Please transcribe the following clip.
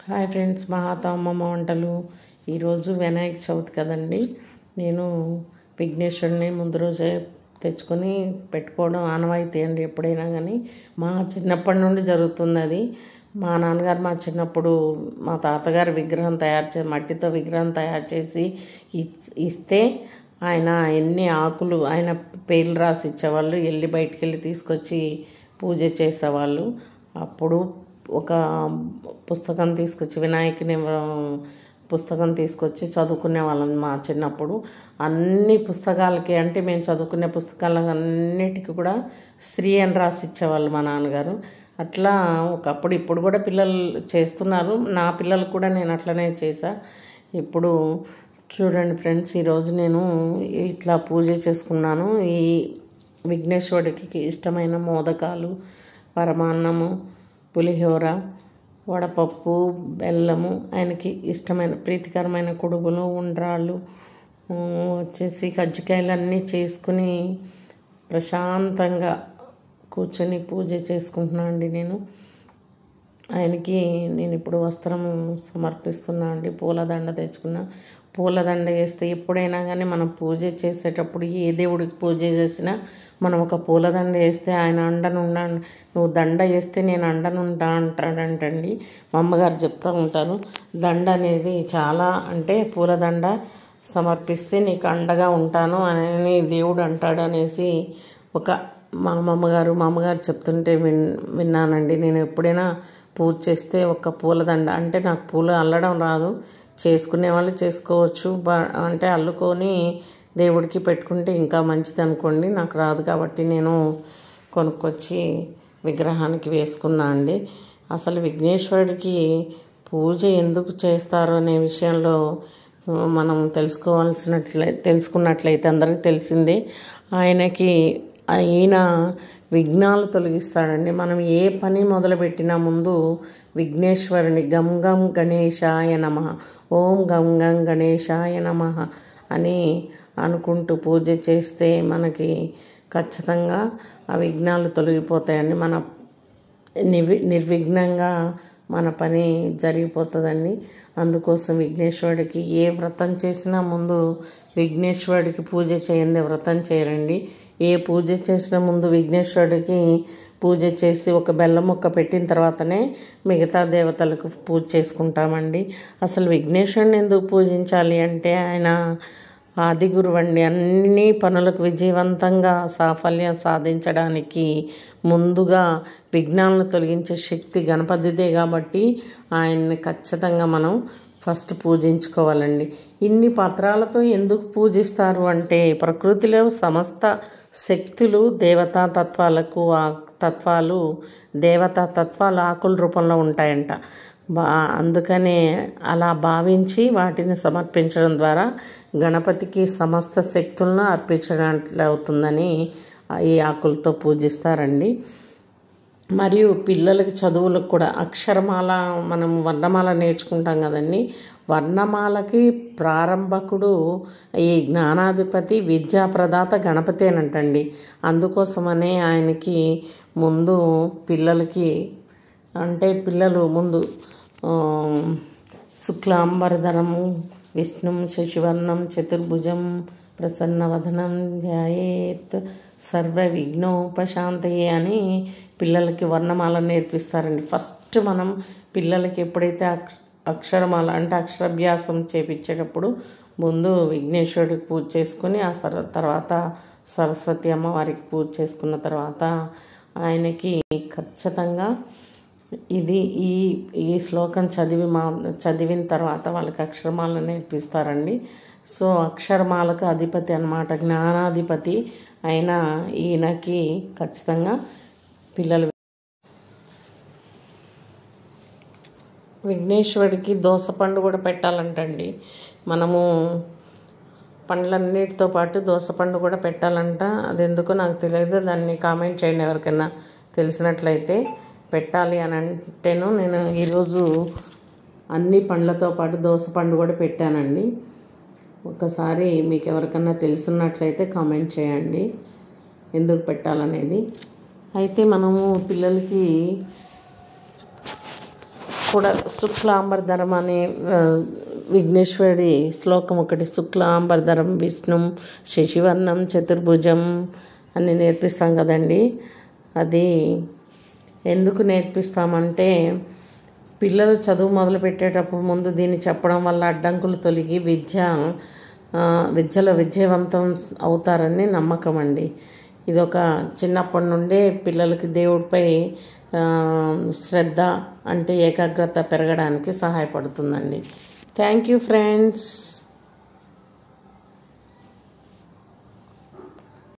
Hi friends, మా అమ్మమ్మ వంటలు. ఈరోజు వినాయక చవితి కదండి. నేను విఘ్నేశ్వరుని ముందు రోజే తెచ్చుకొని పెట్టుకోవడం ఆనవాయితీ అండి. ఎప్పుడైనా కానీ మా చిన్నప్పటి నుండి జరుగుతుంది అది. మా నాన్నగారు మా చిన్నప్పుడు మా తాతగారి విగ్రహం మట్టితో విగ్రహం తయారు చేసి ఇస్తే ఆయన ఎన్ని ఆకులు ఆయన పేర్లు రాసి ఇచ్చేవాళ్ళు. వెళ్ళి బయటికి వెళ్ళి తీసుకొచ్చి పూజ చేసేవాళ్ళు. అప్పుడు ఒక పుస్తకం తీసుకొచ్చి వినాయకుని పుస్తకం తీసుకొచ్చి చదువుకునే వాళ్ళం మా చిన్నప్పుడు. అన్ని పుస్తకాలకి అంటే మేము చదువుకునే పుస్తకాలకు అన్నిటికీ కూడా శ్రీ అని రాసి ఇచ్చేవాళ్ళు మా నాన్నగారు. అట్లా ఒకప్పుడు ఇప్పుడు కూడా పిల్లలు చేస్తున్నారు. నా పిల్లలు కూడా నేను అట్లనే చేశా. ఇప్పుడు చూడండి ఫ్రెండ్స్, ఈరోజు నేను ఇట్లా పూజ చేసుకున్నాను. ఈ విఘ్నేశ్వరుడికి ఇష్టమైన మోదకాలు, పరమాన్నము, పులిహోర, వడపప్పు, బెల్లము, ఆయనకి ఇష్టమైన ప్రీతికరమైన కుడుగులు, ఉండ్రాళ్ళు, వచ్చేసి కజ్జికాయలు అన్నీ చేసుకుని ప్రశాంతంగా కూర్చొని పూజ చేసుకుంటున్నాను అండి. ఆయనకి నేను ఇప్పుడు వస్త్రము సమర్పిస్తున్నా అండి. పూలదండ తెచ్చుకున్నా. పూలదండ వేస్తే ఎప్పుడైనా కానీ మనం పూజ చేసేటప్పుడు ఏ దేవుడికి పూజ చేసినా మనం ఒక పూలదండ వేస్తే ఆయన అండనుండా, నువ్వు దండ వేస్తే నేను అండనుంటా అంటాడంటండి. మా అమ్మగారు చెప్తూ ఉంటారు. దండ అనేది చాలా అంటే పూలదండ సమర్పిస్తే నీకు అండగా ఉంటాను అని దేవుడు అంటాడు అనేసి మా అమ్మగారు చెప్తుంటే విన్నానండి. నేను ఎప్పుడైనా పూజ చేస్తే ఒక పూలదండ అంటే నాకు పూలు అల్లడం రాదు, చేసుకునే వాళ్ళు చేసుకోవచ్చు. అంటే అల్లుకొని దేవుడికి పెట్టుకుంటే ఇంకా మంచిది అనుకోండి. నాకు రాదు కాబట్టి నేను కొనుక్కొచ్చి విగ్రహానికి వేసుకున్నా అండి. అసలు విఘ్నేశ్వరుడికి పూజ ఎందుకు చేస్తారు అనే విషయంలో మనం తెలుసుకున్నట్లయితే అందరికీ తెలిసిందే. ఈయన విఘ్నాలు తొలగిస్తాడండి. మనం ఏ పని మొదలుపెట్టినా ముందు విఘ్నేశ్వరుని గం గం గణేశాయ నమః, ఓం గం గం గణేశాయ నమః అని అనుకుంటూ పూజ చేస్తే మనకి ఖచ్చితంగా ఆ విఘ్నాలు తొలగిపోతాయండి. మన నిర్విఘ్నంగా మన పని జరిగిపోతుందండి. అందుకోసం విఘ్నేశ్వరుడికి ఏ వ్రతం చేసినా ముందు విఘ్నేశ్వరుడికి పూజ చేయండి, వ్రతం చేయరండి. ఏ పూజ చేసినా ముందు విఘ్నేశ్వరుడికి పూజ చేసి ఒక బెల్లం ముక్క పెట్టిన తర్వాతనే మిగతా దేవతలకు పూజ చేసుకుంటామండి. అసలు విఘ్నేశ్వరుని ఎందుకు పూజించాలి అంటే ఆయన ఆది గురువు అండి. అన్ని పనులకు విజయవంతంగా సాఫల్యం సాధించడానికి ముందుగా విఘ్నాలను తొలగించే శక్తి గణపతిదే కాబట్టి ఆయన్ని ఖచ్చితంగా మనం ఫస్ట్ పూజించుకోవాలండి. ఇన్ని పత్రాలతో ఎందుకు పూజిస్తారు అంటే ప్రకృతిలో సమస్త శక్తులు దేవతా తత్వాలు ఆకుల రూపంలో ఉంటాయంట. అందుకనే అలా భావించి వాటిని సమర్పించడం ద్వారా గణపతికి సమస్త శక్తులను అర్పించినట్లు అవుతుందని ఈ ఆకులతో పూజిస్తారండి. మరియు పిల్లలకి చదువులకు కూడా అక్షరమాల, మనం వర్ణమాల నేర్చుకుంటాం కదండి. వర్ణమాలకి ప్రారంభకుడు ఈ జ్ఞానాధిపతి, విద్యాప్రదాత గణపతేనంటండి. అందుకోసమనే ఆయనకి ముందు పిల్లలు ముందు శుక్లాంబరధరము విష్ణుం శశివర్ణం చతుర్భుజం ప్రసన్నవదనం ధ్యాయేత్ సర్వ విఘ్నోపశాంతయే అని పిల్లలకి వర్ణమాల నేర్పిస్తారండి. ఫస్ట్ మనం పిల్లలకి ఎప్పుడైతే అక్షరమాల అంటే అక్షరాభ్యాసం చేపించేటప్పుడు ముందు విఘ్నేశ్వరుడికి పూజ చేసుకుని తర్వాత సరస్వతి అమ్మవారికి పూజ చేసుకున్న తర్వాత ఆయనకి ఖచ్చితంగా ఈ శ్లోకం చదివిన తర్వాత వాళ్ళకి అక్షరమాలను నేర్పిస్తారండి. సో అక్షరమాలకు అధిపతి అన్నమాట, జ్ఞానాధిపతి అయిన ఈయనకి ఖచ్చితంగా పిల్లలు విఘ్నేశ్వరుడికి దోసపండు కూడా పెట్టాలంటండి. మనము పండ్లన్నిటితో పాటు దోసపండు కూడా పెట్టాలంట. అది ఎందుకో నాకు తెలియదు, దాన్ని కామెంట్ చేయండి ఎవరికైనా తెలిసినట్లయితే. పెట్టాలి అని అంటేను నేను ఈరోజు అన్ని పండ్లతో పాటు దోసపండు కూడా పెట్టానండి. ఒకసారి మీకు ఎవరికన్నా తెలుసున్నట్లయితే కామెంట్ చేయండి ఎందుకు పెట్టాలనేది. అయితే మనము పిల్లలకి కూడా శుక్లాంబరధరం అనే విఘ్నేశ్వరుడి శ్లోకం ఒకటి, శుక్లాంబరధరం విష్ణుం శశివర్ణం చతుర్భుజం అని నేర్పిస్తాం కదండి. అది ఎందుకు నేర్పిస్తామంటే పిల్లలు చదువు మొదలు పెట్టేటప్పుడు ముందు దీన్ని చెప్పడం వల్ల అడ్డంకులు తొలగి విద్యలో విజయవంతం అవుతారని నమ్మకం అండి. ఇదొక చిన్నప్పటి నుండే పిల్లలకి దేవుడిపై శ్రద్ధ అంటే ఏకాగ్రత పెరగడానికి సహాయపడుతుందండి. Thank you friends.